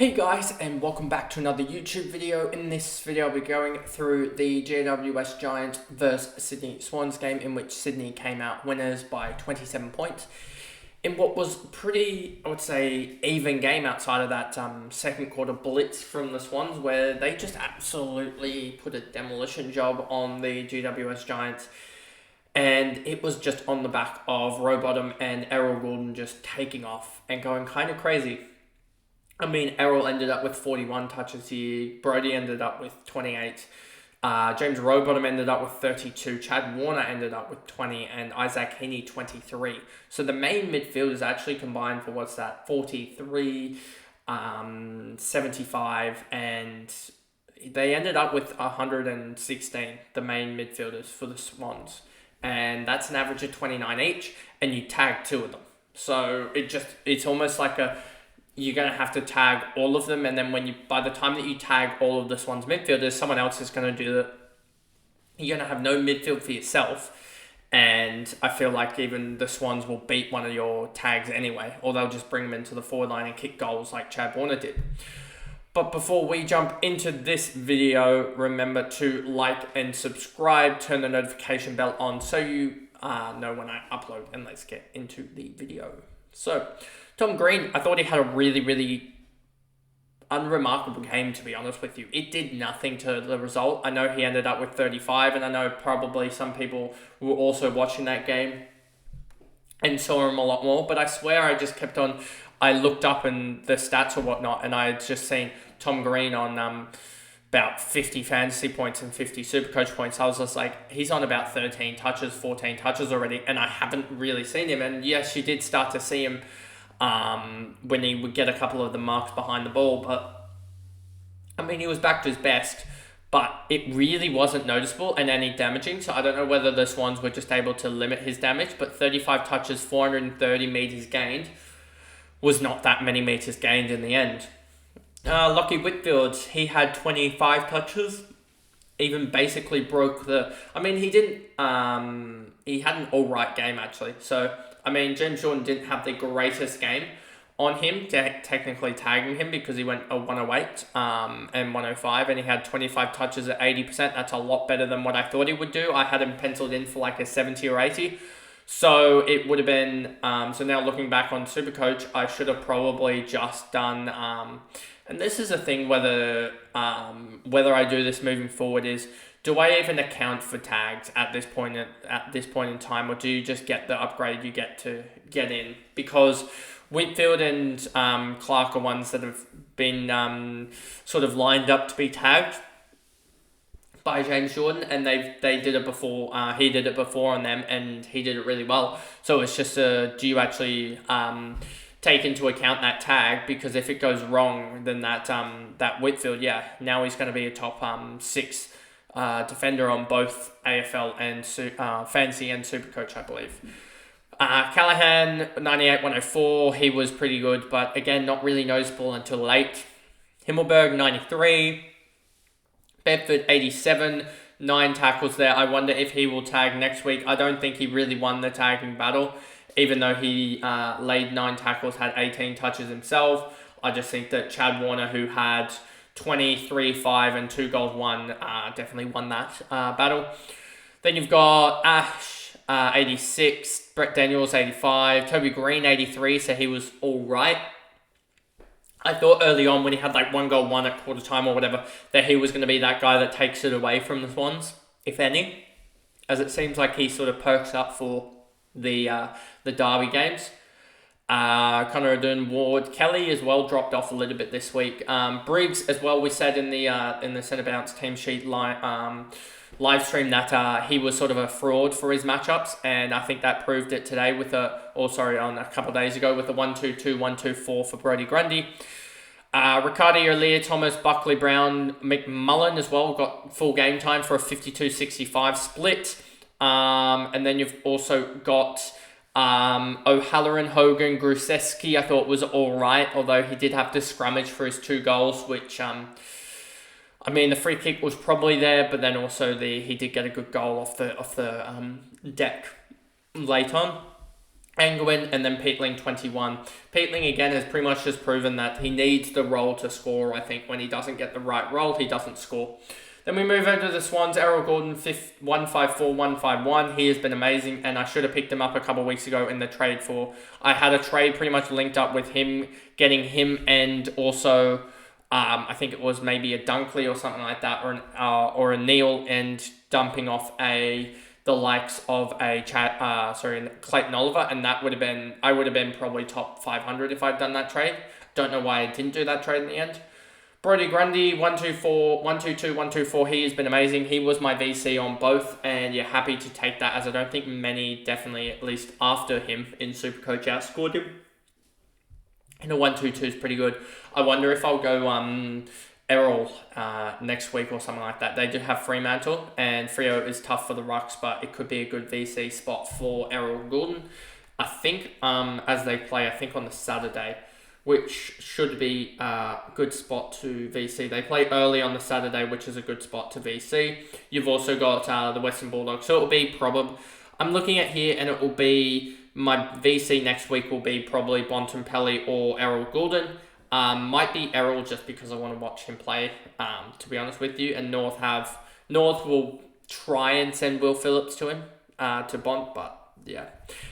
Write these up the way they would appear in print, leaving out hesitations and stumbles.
Hey guys, and welcome back to another YouTube video. In this video, I'll be going through the GWS Giants versus Sydney Swans game, in which Sydney came out winners by 27 points. In what was pretty, I would say, even game outside of that second quarter blitz from the Swans, where they just absolutely put a demolition job on the GWS Giants. And it was just on the back of Rowbottom and Errol Gordon just taking off and going kind of crazy. I mean, Errol ended up with 41 touches here. Brody ended up with 28. James Rowbottom ended up with 32. Chad Warner ended up with 20. And Isaac Heaney, 23. So the main midfielders actually combined for 43, 75. And they ended up with 116, the main midfielders for the Swans. And that's an average of 29 each. And you tag two of them. So it's almost like you're going to have to tag all of them, and then by the time that you tag all of the Swans midfielders, someone else is going to do that. You're going to have no midfield for yourself, and I feel like even the Swans will beat one of your tags anyway, or they'll just bring them into the forward line and kick goals like Chad Warner did. But before we jump into this video, remember to like and subscribe, turn the notification bell on so you know when I upload, and let's get into the video. So, Tom Green, I thought he had a really, really unremarkable game, to be honest with you. It did nothing to the result. I know he ended up with 35, and I know probably some people were also watching that game and saw him a lot more, but I swear I looked up in the stats or whatnot, and I had just seen Tom Green on about 50 fantasy points and 50 Supercoach points. I was just like, he's on about 13 touches, 14 touches already, and I haven't really seen him. And yes, you did start to see him when he would get a couple of the marks behind the ball, but I mean, he was back to his best, but it really wasn't noticeable and any damaging. So I don't know whether the Swans were just able to limit his damage, but 35 touches, 430 meters gained was not that many meters gained in the end. Lockie Whitfield, he had 25 touches, even basically broke he had an alright game actually. So, I mean, James Jordan didn't have the greatest game on him, technically tagging him, because he went a 108 and 105, and he had 25 touches at 80%. That's a lot better than what I thought he would do. I had him penciled in for like a 70 or 80. So it would have been, so now looking back on Supercoach, I should have probably just done, and this is a thing whether I do this moving forward is, do I even account for tags at this point in time, or do you just get the upgrade you get to get in? Because Whitfield and Clark are ones that have been sort of lined up to be tagged by James Jordan, and they did it before. He did it before on them, and he did it really well. So it's just do you actually take into account that tag? Because if it goes wrong, then that Whitfield, now he's going to be a top 6 defender on both AFL and Fantasy and Supercoach, I believe. Callahan, 98-104, he was pretty good, but again, not really noticeable until late. Himmelberg, 93. Bedford, 87. 9 tackles there. I wonder if he will tag next week. I don't think he really won the tagging battle, even though he laid 9 tackles, had 18 touches himself. I just think that Chad Warner, who had 23, 5, and 2 goals won, definitely won that battle. Then you've got Ash, 86, Brett Daniels, 85, Toby Green, 83, so he was all right. I thought early on when he had like 1 goal, 1 at quarter time or whatever, that he was going to be that guy that takes it away from the Swans, if any, as it seems like he sort of perks up for the Derby games. Connor O'Dun, Ward, Kelly as well dropped off a little bit this week. Briggs as well, we said in the Centre Bounce team sheet live stream that he was sort of a fraud for his matchups, and I think that proved it today on a couple of days ago with a 1-2-2, 1-2-4 for Brodie Grundy. Riccardi, O'Leary, Thomas, Buckley, Brown, McMullen as well got full game time for a 52-65 split. And then you've also got O'Halloran, Hogan, Gruszewski, I thought was all right, although he did have to scrummage for his 2 goals, which, the free kick was probably there, but then also he did get a good goal off the deck late on. Angwin, and then Peatling 21. Peatling again has pretty much just proven that he needs the role to score. I think when he doesn't get the right role, he doesn't score. Then we move over to the Swans. Errol Gordon, 154, 151. He has been amazing, and I should have picked him up a couple of weeks ago in the trade for... I had a trade pretty much linked up with him, getting him and also... I think it was maybe a Dunkley or something like that, or a Neil, and dumping off the likes of Clayton Oliver, and I would have been probably top 500 if I'd done that trade. Don't know why I didn't do that trade in the end. Brodie Grundy, 124, 122, 124. He has been amazing. He was my VC on both, and you're happy to take that, as I don't think many, definitely at least after him in Supercoach, outscored him. And a 122 is pretty good. I wonder if I'll go Errol next week or something like that. They do have Fremantle, and Freo is tough for the Rucks, but it could be a good VC spot for Errol Gordon. I think as they play, I think on the Saturday, which should be a good spot to VC. They play early on the Saturday, which is a good spot to VC. You've also got the Western Bulldogs, so it will be probably... I'm looking at here, and it will be... My VC next week will be probably Bontempelli or Errol Gordon. Might be Errol just because I want to watch him play, to be honest with you. And North will try and send Will Phillips to him, to Bont, but yeah.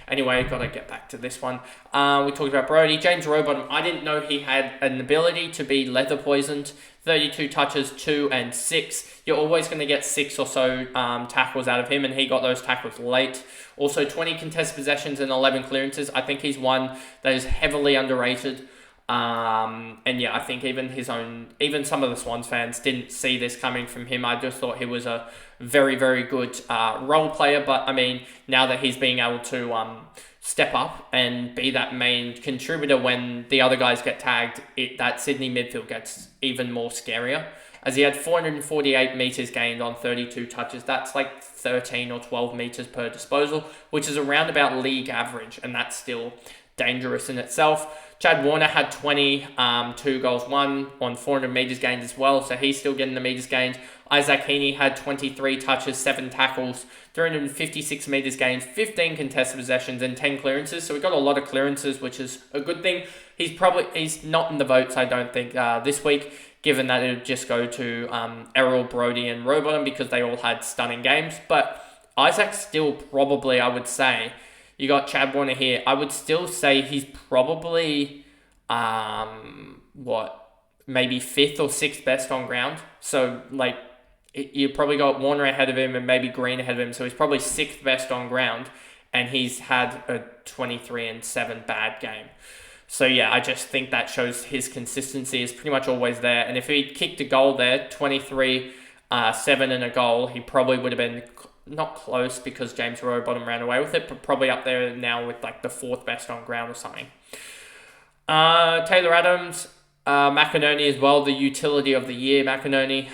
Anyway, got to get back to this one. We talked about Brodie. James Rowbottom, I didn't know he had an ability to be leather poisoned. 32 touches, 2 and 6. You're always going to get 6 or so tackles out of him, and he got those tackles late. Also, 20 contested possessions and 11 clearances. I think he's one that is heavily underrated. And yeah, I think even some of the Swans fans didn't see this coming from him. I just thought he was a very, very good role player. But I mean, now that he's being able to step up and be that main contributor when the other guys get tagged, that Sydney midfield gets even more scarier. As he had 448 metres gained on 32 touches. That's like 13 or 12 metres per disposal, which is around about league average, and that's still dangerous in itself. Chad Warner had 20, 2 goals, 1 on 400 metres gained as well, so he's still getting the metres gained. Isaac Heaney had 23 touches, 7 tackles, 356 metres gained, 15 contested possessions, and 10 clearances. So we got a lot of clearances, which is a good thing. He's not in the votes, I don't think, this week, given that it would just go to Errol, Brodie, and Rowbottom because they all had stunning games. But Isaac's still probably, I would say, you got Chad Warner here. I would still say he's probably, maybe 5th or 6th best on ground. So, you probably got Warner ahead of him and maybe Green ahead of him. So, he's probably 6th best on ground. And he's had a 23 and 7 bad game. So, yeah, I just think that shows his consistency is pretty much always there. And if he kicked a goal there, 23, 7 and a goal, he probably would have been... not close because James Rowbottom ran away with it, but probably up there now with the 4th best on ground or something. Taylor Adams, McInerney as well, the utility of the year, McInerney.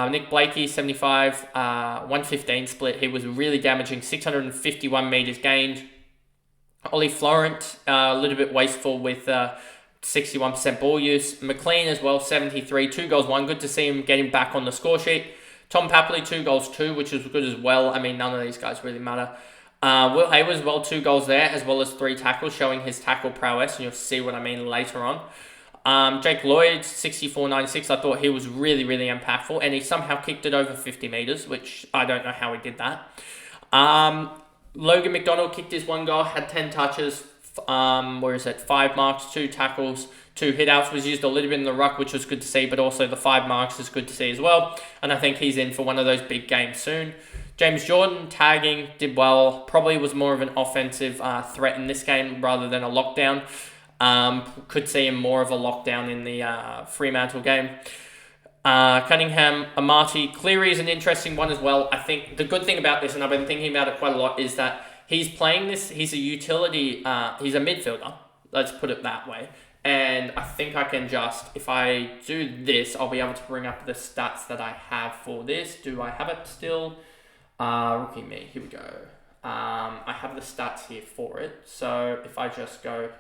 Nick Blakey, 75, 115 split. He was really damaging, 651 metres gained. Ollie Florent, a little bit wasteful with 61% ball use. McLean as well, 73, 2 goals, 1. Good to see him getting back on the score sheet. Tom Papley, 2 goals, 2, which is good as well. I mean, none of these guys really matter. Will Hayward as well, 2 goals there, as well as 3 tackles, showing his tackle prowess, and you'll see what I mean later on. Jake Lloyd, 64-96, I thought he was really, really impactful, and he somehow kicked it over 50 metres, which I don't know how he did that. Logan McDonald kicked his 1 goal, had 10 touches, 5 marks, 2 tackles, 2 hit-outs, was used a little bit in the ruck, which was good to see, but also the 5 marks is good to see as well. And I think he's in for one of those big games soon. James Jordan, tagging, did well. Probably was more of an offensive threat in this game rather than a lockdown. Could see him more of a lockdown in the Fremantle game. Cunningham, Amati, Cleary is an interesting one as well. I think the good thing about this, and I've been thinking about it quite a lot, is that he's playing this, he's a utility, he's a midfielder, let's put it that way. And I think I can just, if I do this, I'll be able to bring up the stats that I have for this. Do I have it still? Rookie me, here we go. I have the stats here for it. So if I just go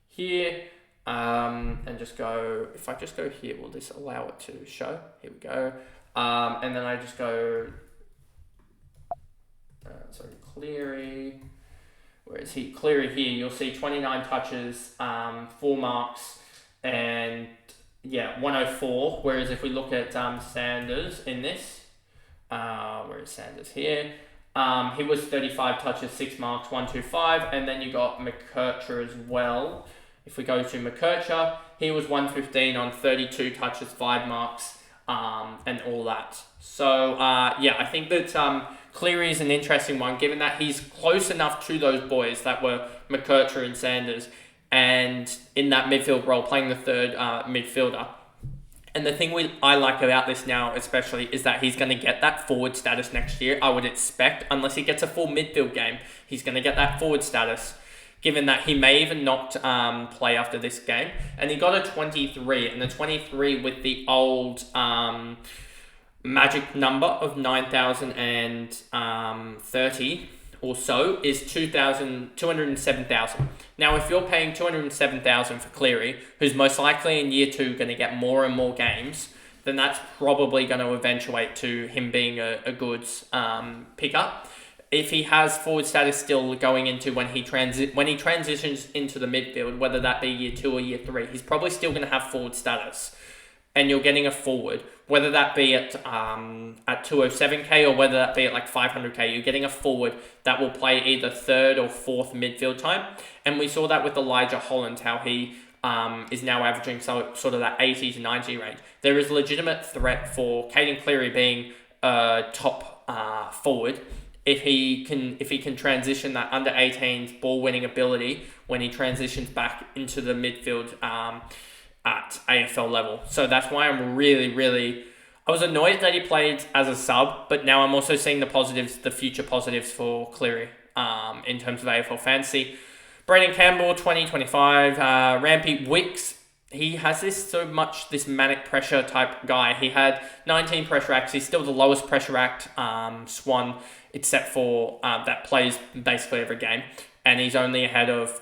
here, and just go, if I just go here, will this allow it to show? Here we go. And then I just go, Cleary. Whereas Cleary here, you'll see 29 touches, 4 marks, and 104. Whereas if we look at Sanders in this, where is Sanders here? He was 35 touches, 6 marks, 125, and then you got McKercher as well. If we go to McKercher, he was 115 on 32 touches, 5 marks, and all that. So I think that Cleary is an interesting one, given that he's close enough to those boys that were McKercher and Sanders, and in that midfield role, playing the third midfielder. And the thing I like about this now, especially, is that he's going to get that forward status next year. I would expect, unless he gets a full midfield game, he's going to get that forward status, given that he may even not play after this game. And he got a 23, and the 23 with the old magic number of 9,030 or so is 207,000. Now, if you're paying 207,000 for Cleary, who's most likely in year 2 going to get more and more games, then that's probably going to eventuate to him being a good pickup. If he has forward status still going into when he transitions into the midfield, whether that be year 2 or year 3, he's probably still going to have forward status. And you're getting a forward, whether that be at 207k or whether that be at like 500k, you're getting a forward that will play either third or fourth midfield time. And we saw that with Elijah Holland, how he is now averaging sort of that 80 to 90 range. There is legitimate threat for Caden Cleary being a top forward if he can transition that under 18s ball winning ability when he transitions back into the midfield at AFL level. So that's why I'm really, I was annoyed that he played as a sub, but now I'm also seeing the future positives for Cleary in terms of AFL fantasy. Braden Campbell, 2025, Rampy Wicks, he has this manic pressure type guy. He had 19 pressure acts. He's still the lowest pressure act Swan, except for that plays basically every game. And he's only ahead of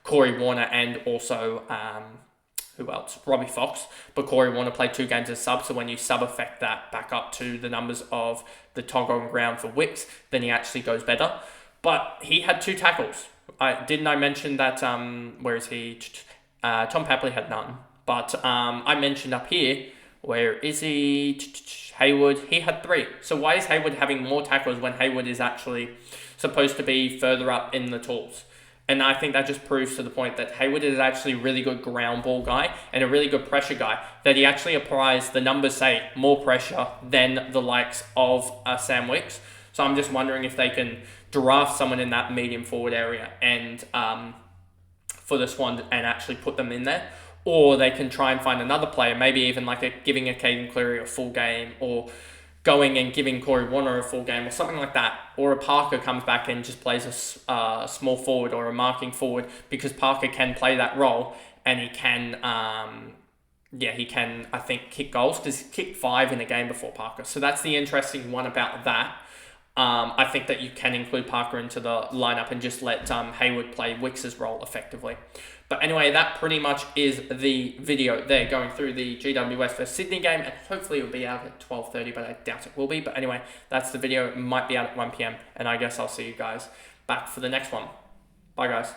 Corey Warner and also who else? Robbie Fox. But Corey Warner played 2 games as sub, so when you sub-affect that back up to the numbers of the toggle on ground for Wicks, then he actually goes better. But he had 2 tackles. Didn't I mention that, where is he? Tom Papley had none. But I mentioned up here, where is he? Hayward, he had 3. So why is Hayward having more tackles when Hayward is actually supposed to be further up in the tools? And I think that just proves to the point that Hayward is actually a really good ground ball guy and a really good pressure guy, that he actually applies, the numbers say, more pressure than the likes of Sam Wicks. So I'm just wondering if they can draft someone in that medium forward area and for the Swans and actually put them in there. Or they can try and find another player, maybe even like giving a Caden Cleary a full game, or going and giving Corey Warner a full game or something like that. Or a Parker comes back and just plays a small forward or a marking forward, because Parker can play that role and he can, I think, kick goals, because he kicked 5 in a game before, Parker. So that's the interesting one about that. I think that you can include Parker into the lineup and just let Hayward play Wicks' role effectively. But anyway, that pretty much is the video there, going through the GWS vs Sydney game, and hopefully it will be out at 12:30, but I doubt it will be. But anyway, that's the video. It might be out at 1 p.m, and I guess I'll see you guys back for the next one. Bye, guys.